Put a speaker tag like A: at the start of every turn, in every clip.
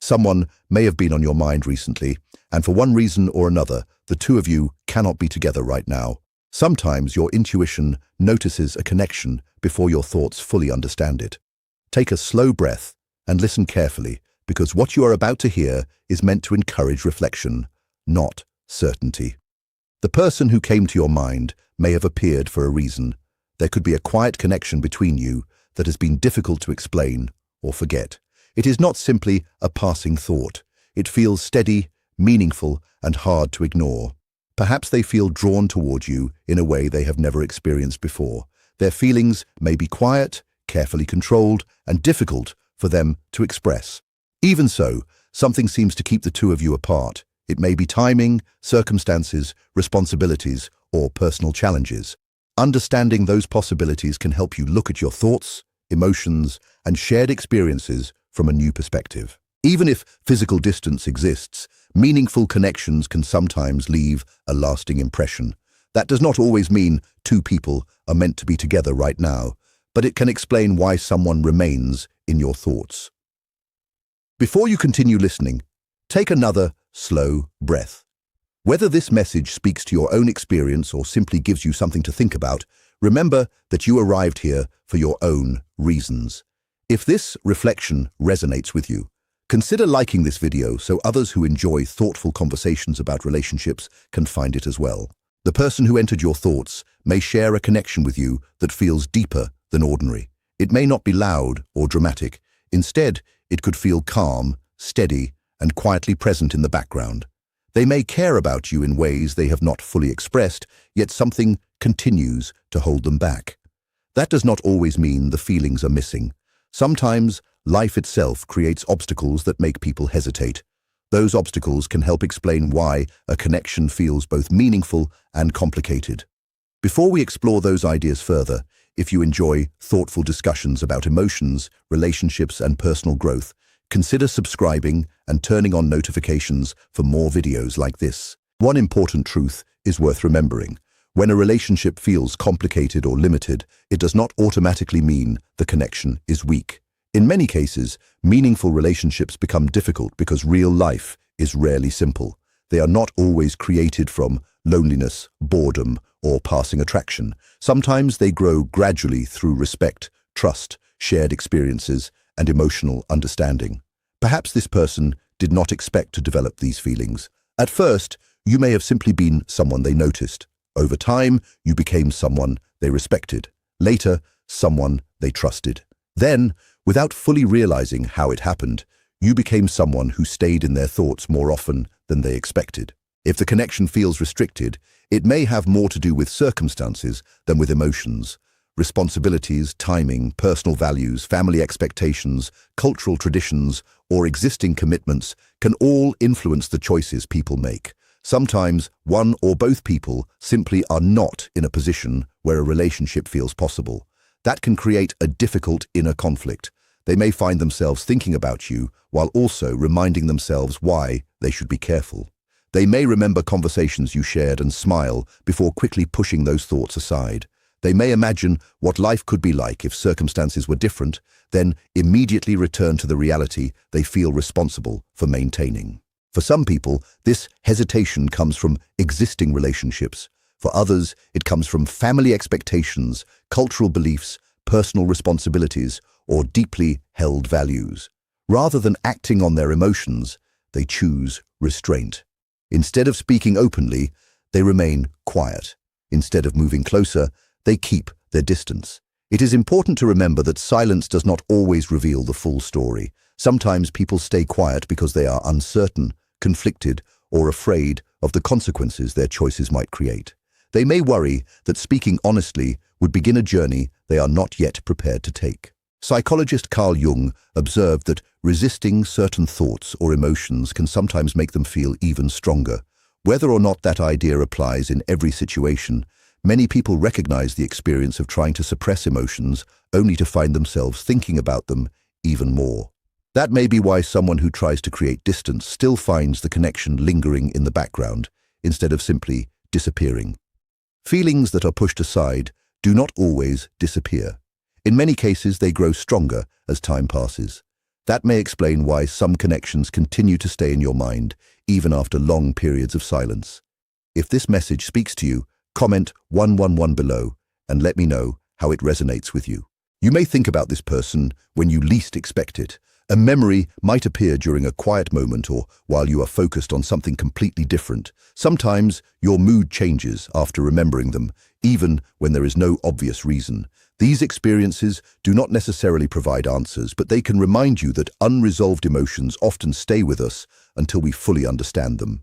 A: Someone may have been on your mind recently, and for one reason or another, the two of you cannot be together right now. Sometimes your intuition notices a connection before your thoughts fully understand it. Take a slow breath and listen carefully, because what you are about to hear is meant to encourage reflection, not certainty. The person who came to your mind may have appeared for a reason. There could be a quiet connection between you that has been difficult to explain or forget. It is not simply a passing thought. It feels steady, meaningful, and hard to ignore. Perhaps they feel drawn toward you in a way they have never experienced before. Their feelings may be quiet, carefully controlled, and difficult for them to express. Even so, something seems to keep the two of you apart. It may be timing, circumstances, responsibilities, or personal challenges. Understanding those possibilities can help you look at your thoughts, emotions, and shared experiences from a new perspective. Even if physical distance exists, meaningful connections can sometimes leave a lasting impression. That does not always mean two people are meant to be together right now, but it can explain why someone remains in your thoughts. Before you continue listening, take another slow breath. Whether this message speaks to your own experience or simply gives you something to think about, remember that you arrived here for your own reasons. If this reflection resonates with you, consider liking this video so others who enjoy thoughtful conversations about relationships can find it as well. The person who entered your thoughts may share a connection with you that feels deeper than ordinary. It may not be loud or dramatic. Instead, it could feel calm, steady, and quietly present in the background. They may care about you in ways they have not fully expressed, yet something continues to hold them back. That does not always mean the feelings are missing. Sometimes life itself creates obstacles that make people hesitate. Those obstacles can help explain why a connection feels both meaningful and complicated. Before we explore those ideas further, if you enjoy thoughtful discussions about emotions, relationships, and personal growth, consider subscribing and turning on notifications for more videos like this. One important truth is worth remembering. When a relationship feels complicated or limited, it does not automatically mean the connection is weak. In many cases, meaningful relationships become difficult because real life is rarely simple. They are not always created from loneliness, boredom, or passing attraction. Sometimes they grow gradually through respect, trust, shared experiences, and emotional understanding. Perhaps this person did not expect to develop these feelings. At first, you may have simply been someone they noticed. Over time, you became someone they respected. Later, someone they trusted. Then, without fully realizing how it happened, you became someone who stayed in their thoughts more often than they expected. If the connection feels restricted, it may have more to do with circumstances than with emotions. Responsibilities, timing, personal values, family expectations, cultural traditions, or existing commitments can all influence the choices people make. Sometimes one or both people simply are not in a position where a relationship feels possible. That can create a difficult inner conflict. They may find themselves thinking about you while also reminding themselves why they should be careful. They may remember conversations you shared and smile before quickly pushing those thoughts aside. They may imagine what life could be like if circumstances were different, then immediately return to the reality they feel responsible for maintaining. For some people, this hesitation comes from existing relationships. For others, it comes from family expectations, cultural beliefs, personal responsibilities, or deeply held values. Rather than acting on their emotions, they choose restraint. Instead of speaking openly, they remain quiet. Instead of moving closer, they keep their distance. It is important to remember that silence does not always reveal the full story. Sometimes people stay quiet because they are uncertain, conflicted, or afraid of the consequences their choices might create. They may worry that speaking honestly would begin a journey they are not yet prepared to take. Psychologist Carl Jung observed that resisting certain thoughts or emotions can sometimes make them feel even stronger. Whether or not that idea applies in every situation, many people recognize the experience of trying to suppress emotions only to find themselves thinking about them even more. That may be why someone who tries to create distance still finds the connection lingering in the background instead of simply disappearing. Feelings that are pushed aside do not always disappear. In many cases, they grow stronger as time passes. That may explain why some connections continue to stay in your mind, even after long periods of silence. If this message speaks to you, comment 111 below and let me know how it resonates with you. You may think about this person when you least expect it. A memory might appear during a quiet moment or while you are focused on something completely different. Sometimes your mood changes after remembering them, even when there is no obvious reason. These experiences do not necessarily provide answers, but they can remind you that unresolved emotions often stay with us until we fully understand them.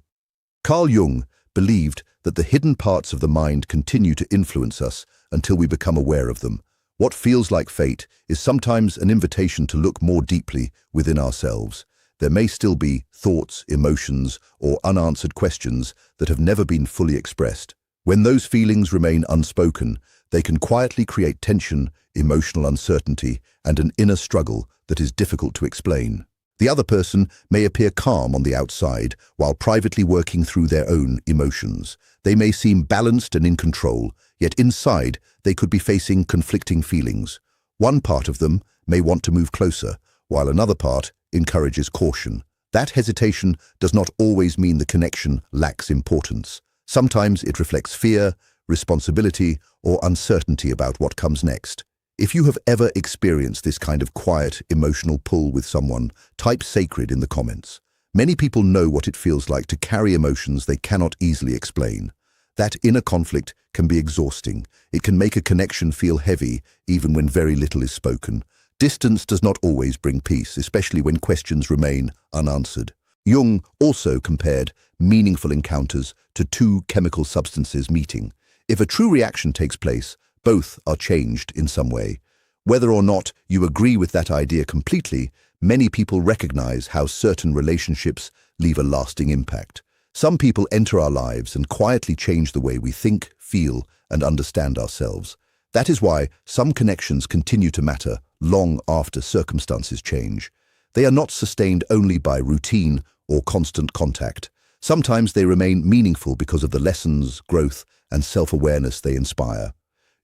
A: Carl Jung believed that the hidden parts of the mind continue to influence us until we become aware of them. What feels like fate is sometimes an invitation to look more deeply within ourselves. There may still be thoughts, emotions, or unanswered questions that have never been fully expressed. When those feelings remain unspoken, they can quietly create tension, emotional uncertainty, and an inner struggle that is difficult to explain. The other person may appear calm on the outside while privately working through their own emotions. They may seem balanced and in control, yet inside they could be facing conflicting feelings. One part of them may want to move closer, while another part encourages caution. That hesitation does not always mean the connection lacks importance. Sometimes it reflects fear, responsibility, or uncertainty about what comes next. If you have ever experienced this kind of quiet, emotional pull with someone, type sacred in the comments. Many people know what it feels like to carry emotions they cannot easily explain. That inner conflict can be exhausting. It can make a connection feel heavy, even when very little is spoken. Distance does not always bring peace, especially when questions remain unanswered. Jung also compared meaningful encounters to two chemical substances meeting. If a true reaction takes place, both are changed in some way. Whether or not you agree with that idea completely, many people recognize how certain relationships leave a lasting impact. Some people enter our lives and quietly change the way we think, feel, and understand ourselves. That is why some connections continue to matter long after circumstances change. They are not sustained only by routine or constant contact. Sometimes they remain meaningful because of the lessons, growth, and self-awareness they inspire.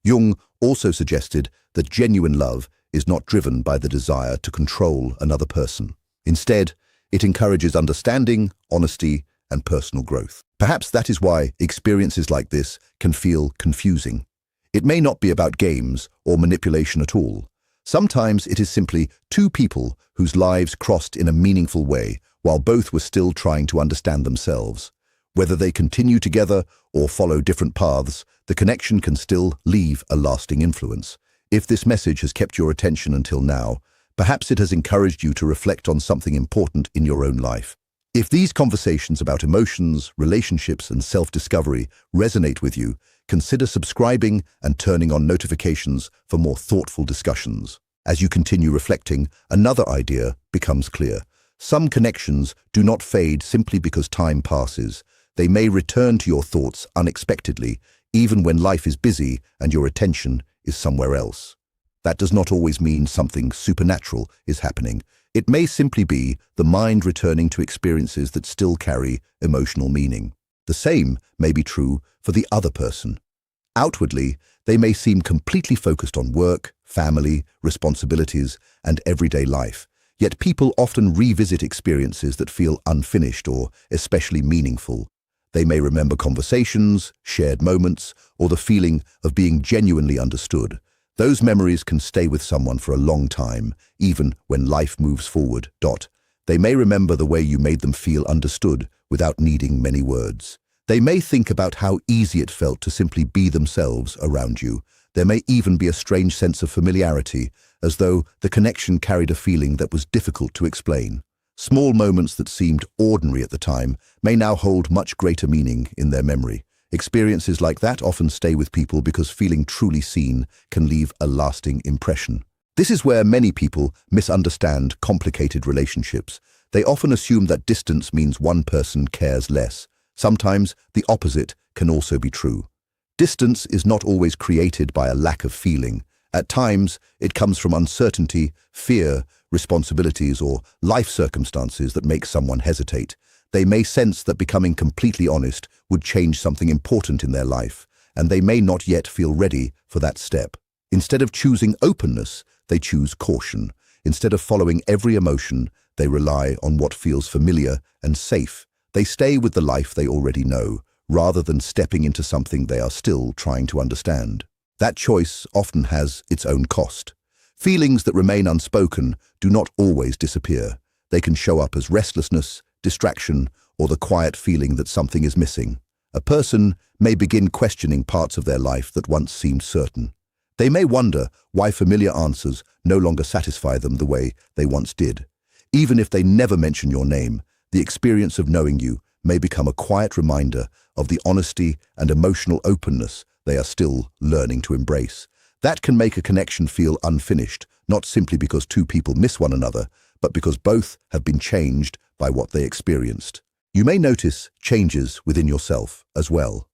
A: Jung also suggested that genuine love is not driven by the desire to control another person. Instead, it encourages understanding, honesty, and personal growth. Perhaps that is why experiences like this can feel confusing. It may not be about games or manipulation at all. Sometimes it is simply two people whose lives crossed in a meaningful way while both were still trying to understand themselves. Whether they continue together or follow different paths, the connection can still leave a lasting influence. If this message has kept your attention until now, perhaps it has encouraged you to reflect on something important in your own life. If these conversations about emotions, relationships, and self-discovery resonate with you, consider subscribing and turning on notifications for more thoughtful discussions. As you continue reflecting, another idea becomes clear. Some connections do not fade simply because time passes. They may return to your thoughts unexpectedly, even when life is busy and your attention is somewhere else. That does not always mean something supernatural is happening. It may simply be the mind returning to experiences that still carry emotional meaning. The same may be true for the other person. Outwardly, they may seem completely focused on work, family, responsibilities, and everyday life. Yet people often revisit experiences that feel unfinished or especially meaningful. They may remember conversations, shared moments, or the feeling of being genuinely understood. Those memories can stay with someone for a long time, even when life moves forward. They may remember the way you made them feel understood without needing many words. They may think about how easy it felt to simply be themselves around you. There may even be a strange sense of familiarity, as though the connection carried a feeling that was difficult to explain. Small moments that seemed ordinary at the time may now hold much greater meaning in their memory. Experiences like that often stay with people because feeling truly seen can leave a lasting impression. This is where many people misunderstand complicated relationships. They often assume that distance means one person cares less. Sometimes the opposite can also be true. Distance is not always created by a lack of feeling. At times, it comes from uncertainty, fear, responsibilities, or life circumstances that make someone hesitate. They may sense that becoming completely honest would change something important in their life, and they may not yet feel ready for that step. Instead of choosing openness, they choose caution. Instead of following every emotion, they rely on what feels familiar and safe. They stay with the life they already know, rather than stepping into something they are still trying to understand. That choice often has its own cost. Feelings that remain unspoken do not always disappear. They can show up as restlessness, distraction, or the quiet feeling that something is missing. A person may begin questioning parts of their life that once seemed certain. They may wonder why familiar answers no longer satisfy them the way they once did. Even if they never mention your name, the experience of knowing you may become a quiet reminder of the honesty and emotional openness they are still learning to embrace. That can make a connection feel unfinished, not simply because two people miss one another, but because both have been changed by what they experienced. You may notice changes within yourself as well.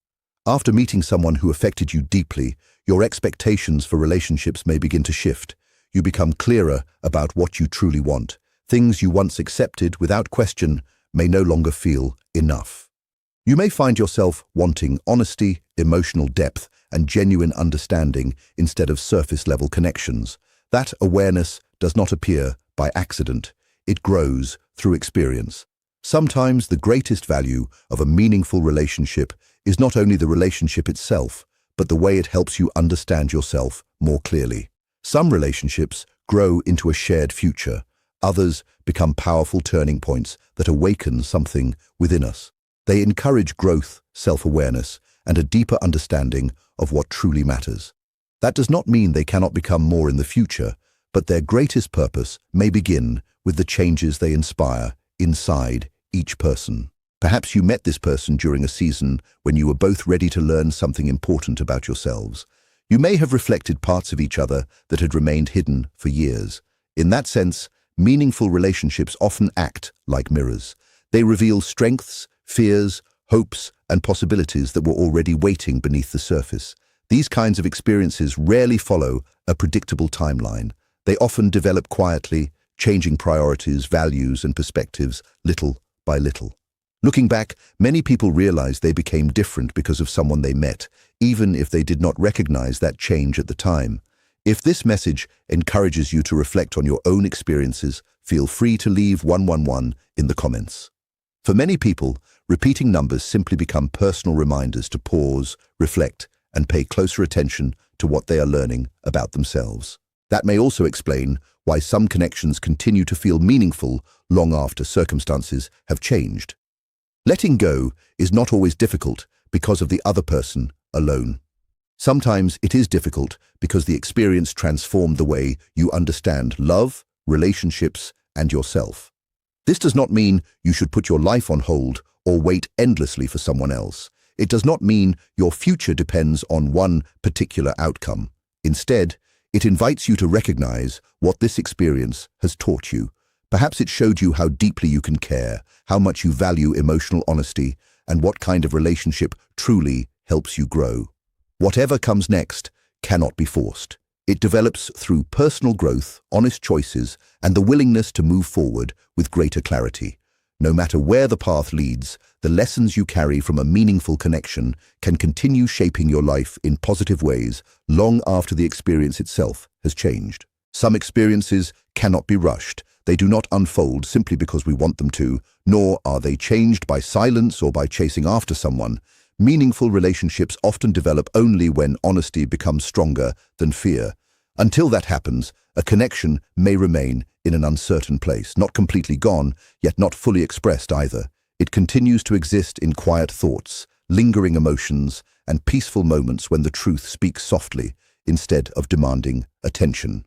A: After meeting someone who affected you deeply, your expectations for relationships may begin to shift. You become clearer about what you truly want. Things you once accepted without question may no longer feel enough. You may find yourself wanting honesty, emotional depth, and genuine understanding instead of surface-level connections. That awareness does not appear by accident. It grows through experience. Sometimes the greatest value of a meaningful relationship is not only the relationship itself, but the way it helps you understand yourself more clearly. Some relationships grow into a shared future. Others become powerful turning points that awaken something within us. They encourage growth, self-awareness, and a deeper understanding of what truly matters. That does not mean they cannot become more in the future, but their greatest purpose may begin with the changes they inspire inside each person. Perhaps you met this person during a season when you were both ready to learn something important about yourselves. You may have reflected parts of each other that had remained hidden for years. In that sense, meaningful relationships often act like mirrors. They reveal strengths, fears, hopes, and possibilities that were already waiting beneath the surface. These kinds of experiences rarely follow a predictable timeline. They often develop quietly, changing priorities, values, and perspectives little by little. Looking back, many people realize they became different because of someone they met, even if they did not recognize that change at the time. If this message encourages you to reflect on your own experiences, feel free to leave 111 in the comments. For many people, repeating numbers simply become personal reminders to pause, reflect, and pay closer attention to what they are learning about themselves. That may also explain why some connections continue to feel meaningful long after circumstances have changed. Letting go is not always difficult because of the other person alone. Sometimes it is difficult because the experience transformed the way you understand love, relationships, and yourself. This does not mean you should put your life on hold or wait endlessly for someone else. It does not mean your future depends on one particular outcome. Instead, it invites you to recognize what this experience has taught you. Perhaps it showed you how deeply you can care, how much you value emotional honesty, and what kind of relationship truly helps you grow. Whatever comes next cannot be forced. It develops through personal growth, honest choices, and the willingness to move forward with greater clarity. No matter where the path leads, the lessons you carry from a meaningful connection can continue shaping your life in positive ways long after the experience itself has changed. Some experiences cannot be rushed. They do not unfold simply because we want them to, nor are they changed by silence or by chasing after someone. Meaningful relationships often develop only when honesty becomes stronger than fear. Until that happens, a connection may remain in an uncertain place, not completely gone, yet not fully expressed either. It continues to exist in quiet thoughts, lingering emotions, and peaceful moments when the truth speaks softly instead of demanding attention.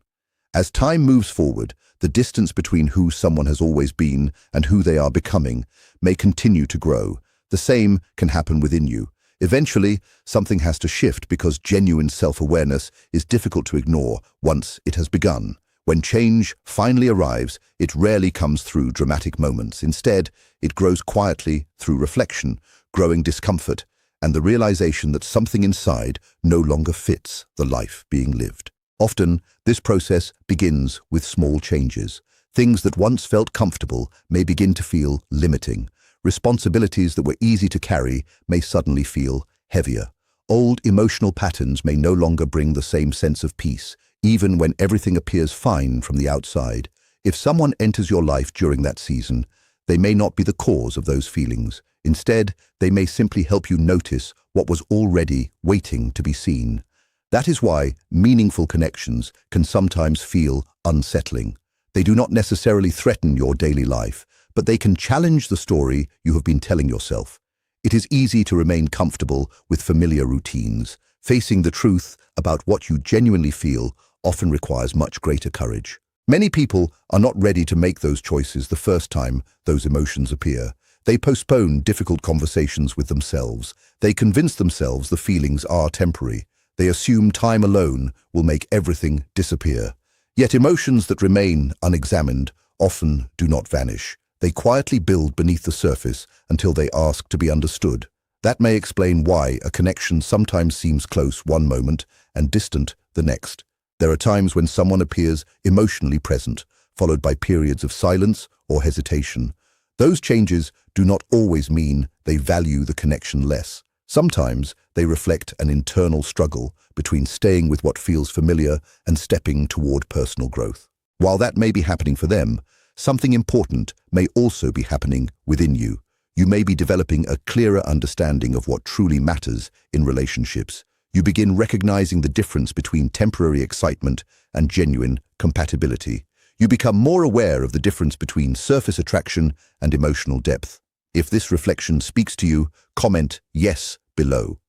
A: As time moves forward, the distance between who someone has always been and who they are becoming may continue to grow. The same can happen within you. Eventually, something has to shift because genuine self-awareness is difficult to ignore once it has begun. When change finally arrives, it rarely comes through dramatic moments. Instead, it grows quietly through reflection, growing discomfort, and the realization that something inside no longer fits the life being lived. Often, this process begins with small changes. Things that once felt comfortable may begin to feel limiting. Responsibilities that were easy to carry may suddenly feel heavier. Old emotional patterns may no longer bring the same sense of peace. even when everything appears fine from the outside. If someone enters your life during that season, they may not be the cause of those feelings. Instead, they may simply help you notice what was already waiting to be seen. That is why meaningful connections can sometimes feel unsettling. They do not necessarily threaten your daily life, but they can challenge the story you have been telling yourself. It is easy to remain comfortable with familiar routines. Facing the truth about what you genuinely feel often requires much greater courage. Many people are not ready to make those choices the first time those emotions appear. They postpone difficult conversations with themselves. They convince themselves the feelings are temporary. They assume time alone will make everything disappear. Yet emotions that remain unexamined often do not vanish. They quietly build beneath the surface until they ask to be understood. That may explain why a connection sometimes seems close one moment and distant the next. There are times when someone appears emotionally present, followed by periods of silence or hesitation. Those changes do not always mean they value the connection less. Sometimes they reflect an internal struggle between staying with what feels familiar and stepping toward personal growth. While that may be happening for them, something important may also be happening within you. You may be developing a clearer understanding of what truly matters in relationships. You begin recognizing the difference between temporary excitement and genuine compatibility. You become more aware of the difference between surface attraction and emotional depth. If this reflection speaks to you, comment yes below.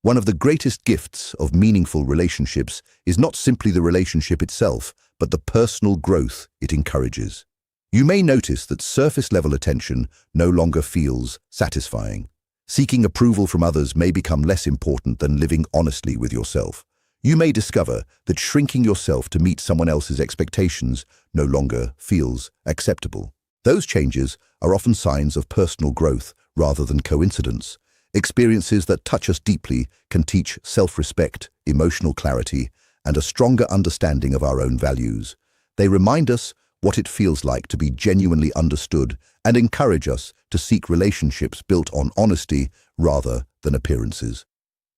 A: One of the greatest gifts of meaningful relationships is not simply the relationship itself, but the personal growth it encourages. You may notice that surface-level attention no longer feels satisfying. Seeking approval from others may become less important than living honestly with yourself. You may discover that shrinking yourself to meet someone else's expectations no longer feels acceptable. Those changes are often signs of personal growth rather than coincidence. Experiences that touch us deeply can teach self-respect, emotional clarity, and a stronger understanding of our own values. They remind us what it feels like to be genuinely understood and encourage us to seek relationships built on honesty rather than appearances.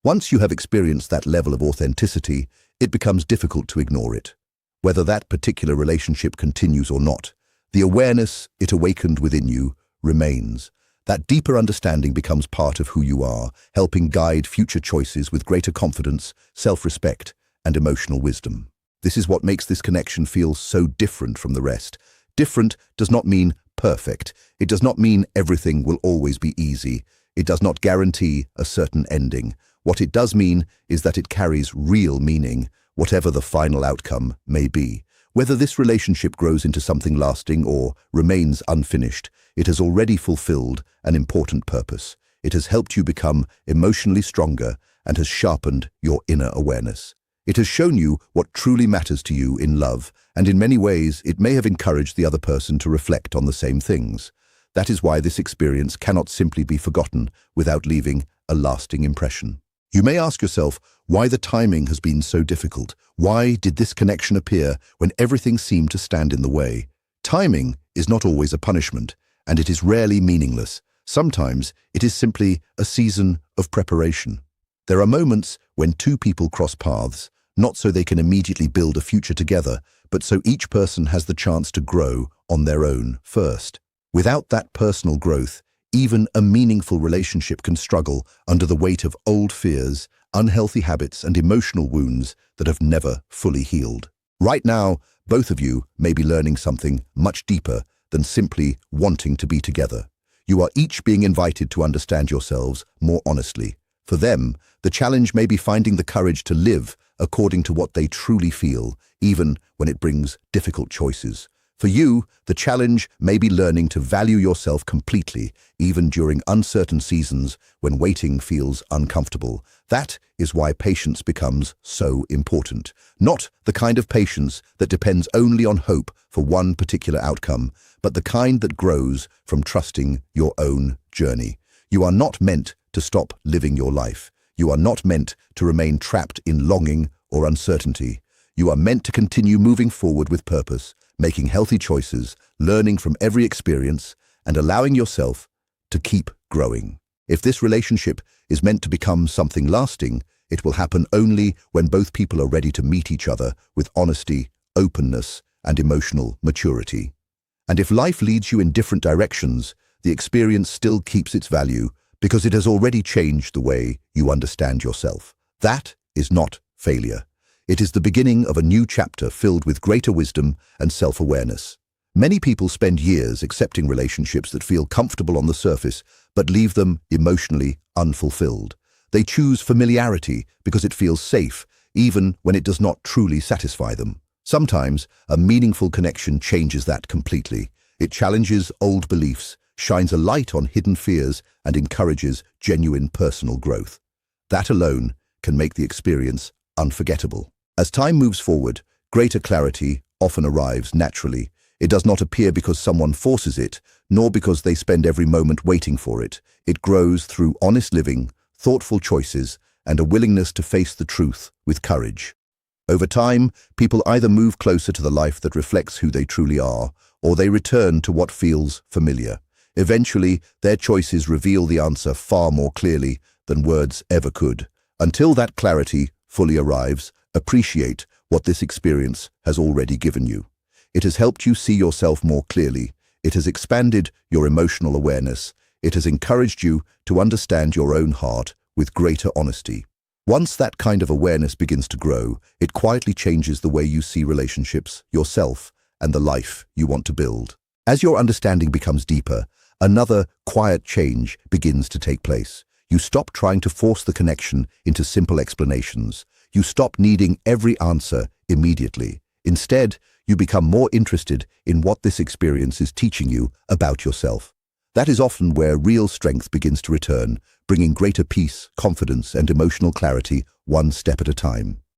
A: Once you have experienced that level of authenticity, it becomes difficult to ignore it. Whether that particular relationship continues or not, the awareness it awakened within you remains. That deeper understanding becomes part of who you are, helping guide future choices with greater confidence, self-respect, and emotional wisdom. This is what makes this connection feel so different from the rest. Different does not mean perfect. It does not mean everything will always be easy. It does not guarantee a certain ending. What it does mean is that it carries real meaning, whatever the final outcome may be. Whether this relationship grows into something lasting or remains unfinished, it has already fulfilled an important purpose. It has helped you become emotionally stronger and has sharpened your inner awareness. It has shown you what truly matters to you in love, and in many ways it may have encouraged the other person to reflect on the same things. That is why this experience cannot simply be forgotten without leaving a lasting impression. You may ask yourself why the timing has been so difficult. Why did this connection appear when everything seemed to stand in the way? Timing is not always a punishment, and it is rarely meaningless. Sometimes it is simply a season of preparation. There are moments when two people cross paths, not so they can immediately build a future together, but so each person has the chance to grow on their own first. Without that personal growth, even a meaningful relationship can struggle under the weight of old fears, unhealthy habits, and emotional wounds that have never fully healed. Right now, both of you may be learning something much deeper than simply wanting to be together. You are each being invited to understand yourselves more honestly. For them, the challenge may be finding the courage to live according to what they truly feel, even when it brings difficult choices. For you, the challenge may be learning to value yourself completely, even during uncertain seasons when waiting feels uncomfortable. That is why patience becomes so important. Not the kind of patience that depends only on hope for one particular outcome, but the kind that grows from trusting your own journey. You are not meant to stop living your life. You are not meant to remain trapped in longing or uncertainty. You are meant to continue moving forward with purpose, making healthy choices, learning from every experience, and allowing yourself to keep growing. If this relationship is meant to become something lasting, It will happen only when both people are ready to meet each other with honesty, openness, and emotional maturity. And if life leads you in different directions, the experience still keeps its value because it has already changed the way you understand yourself. That is not failure. It is the beginning of a new chapter filled with greater wisdom and self-awareness. Many people spend years accepting relationships that feel comfortable on the surface but leave them emotionally unfulfilled. They choose familiarity because it feels safe, even when it does not truly satisfy them. Sometimes, a meaningful connection changes that completely. It challenges old beliefs, shines a light on hidden fears, and encourages genuine personal growth. That alone can make the experience unforgettable. As time moves forward, greater clarity often arrives naturally. It does not appear because someone forces it, nor because they spend every moment waiting for it. It grows through honest living, thoughtful choices, and a willingness to face the truth with courage. Over time, people either move closer to the life that reflects who they truly are, or they return to what feels familiar. Eventually, their choices reveal the answer far more clearly than words ever could. Until that clarity fully arrives, appreciate what this experience has already given you. It has helped you see yourself more clearly. It has expanded your emotional awareness. It has encouraged you to understand your own heart with greater honesty. Once that kind of awareness begins to grow, it quietly changes the way you see relationships, yourself, and the life you want to build. As your understanding becomes deeper, another quiet change begins to take place. You stop trying to force the connection into simple explanations. You stop needing every answer immediately. Instead, you become more interested in what this experience is teaching you about yourself. That is often where real strength begins to return, bringing greater peace, confidence, and emotional clarity one step at a time.